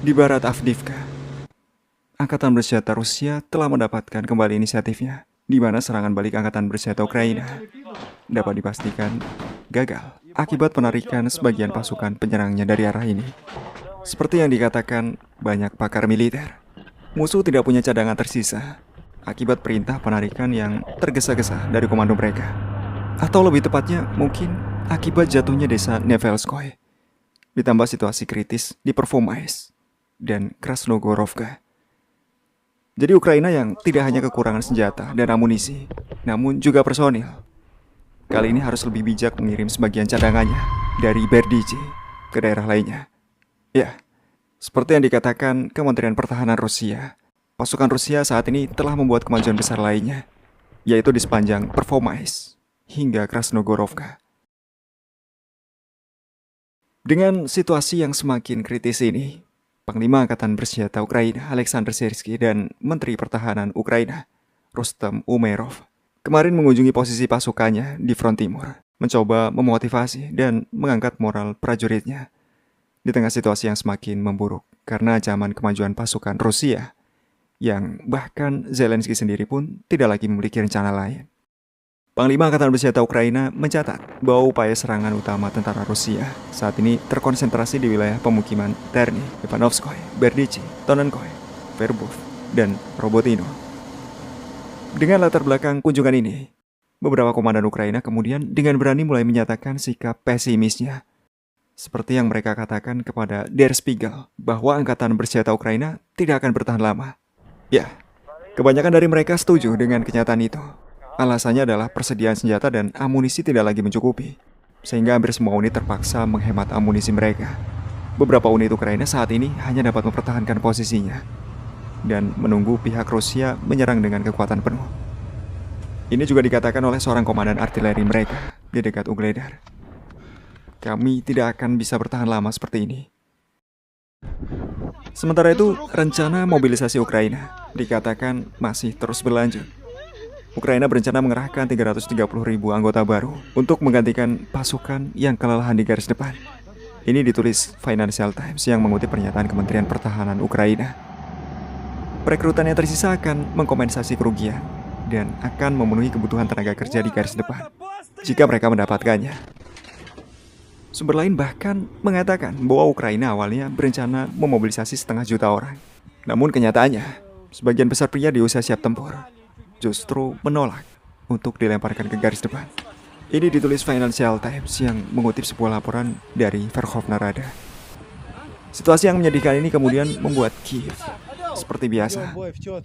Di barat Avdiivka, Angkatan Bersenjata Rusia telah mendapatkan kembali inisiatifnya, di mana serangan balik Angkatan Bersenjata Ukraina dapat dipastikan gagal akibat penarikan sebagian pasukan penyerangnya dari arah ini. Seperti yang dikatakan banyak pakar militer, musuh tidak punya cadangan tersisa akibat perintah penarikan yang tergesa-gesa dari komando mereka. Atau lebih tepatnya mungkin akibat jatuhnya desa Nevelskoye, ditambah situasi kritis di Pervomais dan Krasnogorovka. Jadi Ukraina yang tidak hanya kekurangan senjata dan amunisi, namun juga personil, kali ini harus lebih bijak mengirim sebagian cadangannya dari Berdiche ke daerah lainnya. Ya, seperti yang dikatakan Kementerian Pertahanan Rusia, pasukan Rusia saat ini telah membuat kemajuan besar lainnya, yaitu di sepanjang Pervomais hingga Krasnogorovka. Dengan situasi yang semakin kritis ini, Panglima Angkatan Bersenjata Ukraina Alexander Syrsky dan Menteri Pertahanan Ukraina Rustem Umerov kemarin mengunjungi posisi pasukannya di front timur, mencoba memotivasi dan mengangkat moral prajuritnya di tengah situasi yang semakin memburuk karena ancaman kemajuan pasukan Rusia yang bahkan Zelensky sendiri pun tidak lagi memiliki rencana lain. Panglima Angkatan Bersenjata Ukraina mencatat bahwa upaya serangan utama tentara Rusia saat ini terkonsentrasi di wilayah pemukiman Terny, Ivanovskoye, Berdiche, Tonenkoye, Verbov, dan Robotino. Dengan latar belakang kunjungan ini, beberapa komandan Ukraina kemudian dengan berani mulai menyatakan sikap pesimisnya. Seperti yang mereka katakan kepada Der Spiegel bahwa Angkatan Bersenjata Ukraina tidak akan bertahan lama. Ya, kebanyakan dari mereka setuju dengan kenyataan itu. Alasannya adalah persediaan senjata dan amunisi tidak lagi mencukupi, sehingga hampir semua unit terpaksa menghemat amunisi mereka. Beberapa unit Ukraina saat ini hanya dapat mempertahankan posisinya dan menunggu pihak Rusia menyerang dengan kekuatan penuh. Ini juga dikatakan oleh seorang komandan artileri mereka di dekat Ugledar. Kami tidak akan bisa bertahan lama seperti ini. Sementara itu, rencana mobilisasi Ukraina dikatakan masih terus berlanjut. Ukraina berencana mengerahkan 330.000 anggota baru untuk menggantikan pasukan yang kelelahan di garis depan. Ini ditulis Financial Times yang mengutip pernyataan Kementerian Pertahanan Ukraina. Perekrutan yang tersisa akan mengkompensasi kerugian dan akan memenuhi kebutuhan tenaga kerja di garis depan jika mereka mendapatkannya. Sumber lain bahkan mengatakan bahwa Ukraina awalnya berencana memobilisasi 500.000 orang. Namun kenyataannya, sebagian besar pria di usia siap tempur justru menolak untuk dilemparkan ke garis depan. Ini ditulis Financial Times yang mengutip sebuah laporan dari Verkhovna Rada. Situasi yang menyedihkan ini kemudian membuat Kiev, seperti biasa,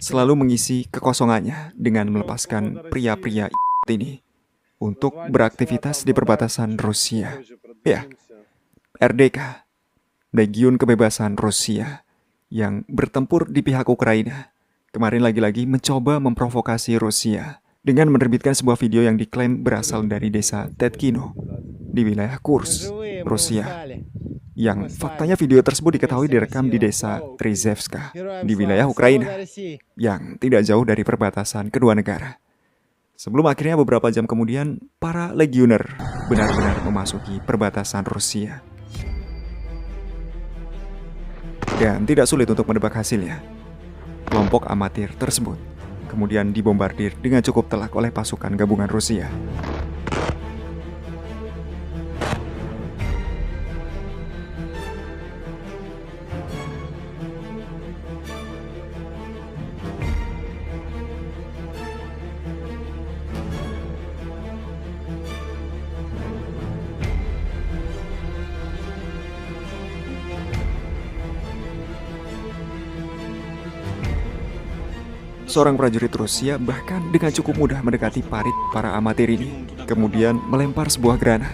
selalu mengisi kekosongannya dengan melepaskan pria-pria ini untuk beraktivitas di perbatasan Rusia. Ya, RDK, Legiun Kebebasan Rusia, yang bertempur di pihak Ukraina, kemarin lagi-lagi mencoba memprovokasi Rusia dengan menerbitkan sebuah video yang diklaim berasal dari desa Tetkino di wilayah Kursk, Rusia. Yang faktanya video tersebut diketahui direkam di desa Trizevska di wilayah Ukraina yang tidak jauh dari perbatasan kedua negara. Sebelum akhirnya beberapa jam kemudian, para legioner benar-benar memasuki perbatasan Rusia. Dan tidak sulit untuk menebak hasilnya. Kelompok amatir tersebut kemudian dibombardir dengan cukup telak oleh pasukan gabungan Rusia. Seorang prajurit Rusia bahkan dengan cukup mudah mendekati parit para amatir ini, kemudian melempar sebuah granat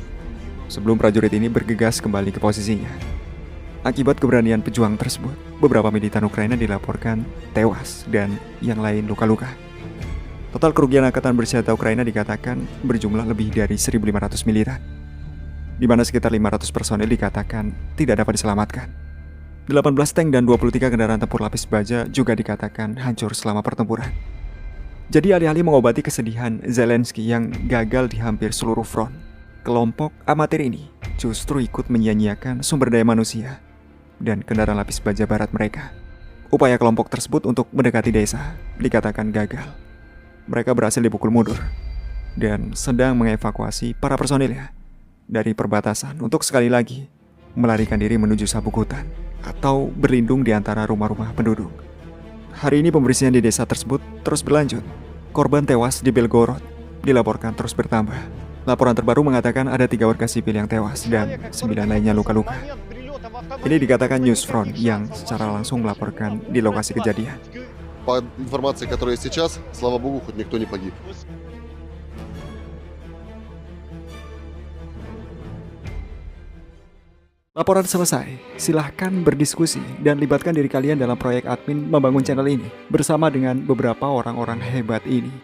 sebelum prajurit ini bergegas kembali ke posisinya. Akibat keberanian pejuang tersebut, beberapa militan Ukraina dilaporkan tewas dan yang lain luka-luka. Total kerugian Angkatan Bersenjata Ukraina dikatakan berjumlah lebih dari 1.500 militan, di mana sekitar 500 personil dikatakan tidak dapat diselamatkan. 18 tank dan 23 kendaraan tempur lapis baja juga dikatakan hancur selama pertempuran. Jadi alih-alih mengobati kesedihan Zelensky yang gagal di hampir seluruh front, kelompok amatir ini justru ikut menyia-nyiakan sumber daya manusia dan kendaraan lapis baja barat mereka. Upaya kelompok tersebut untuk mendekati desa dikatakan gagal. Mereka berhasil dipukul mundur dan sedang mengevakuasi para personilnya dari perbatasan untuk sekali lagi melarikan diri menuju sabuk hutan atau berlindung di antara rumah-rumah penduduk. Hari ini pembersihan di desa tersebut terus berlanjut. Korban tewas di Belgorod dilaporkan terus bertambah. Laporan terbaru mengatakan ada 3 warga sipil yang tewas dan 9 lainnya luka-luka. Ini dikatakan Newsfront yang secara langsung melaporkan di lokasi kejadian. По информации, которая есть сейчас, слава богу, хоть никто не погиб. Laporan selesai. Silahkan berdiskusi dan libatkan diri kalian dalam proyek admin membangun channel ini bersama dengan beberapa orang-orang hebat ini.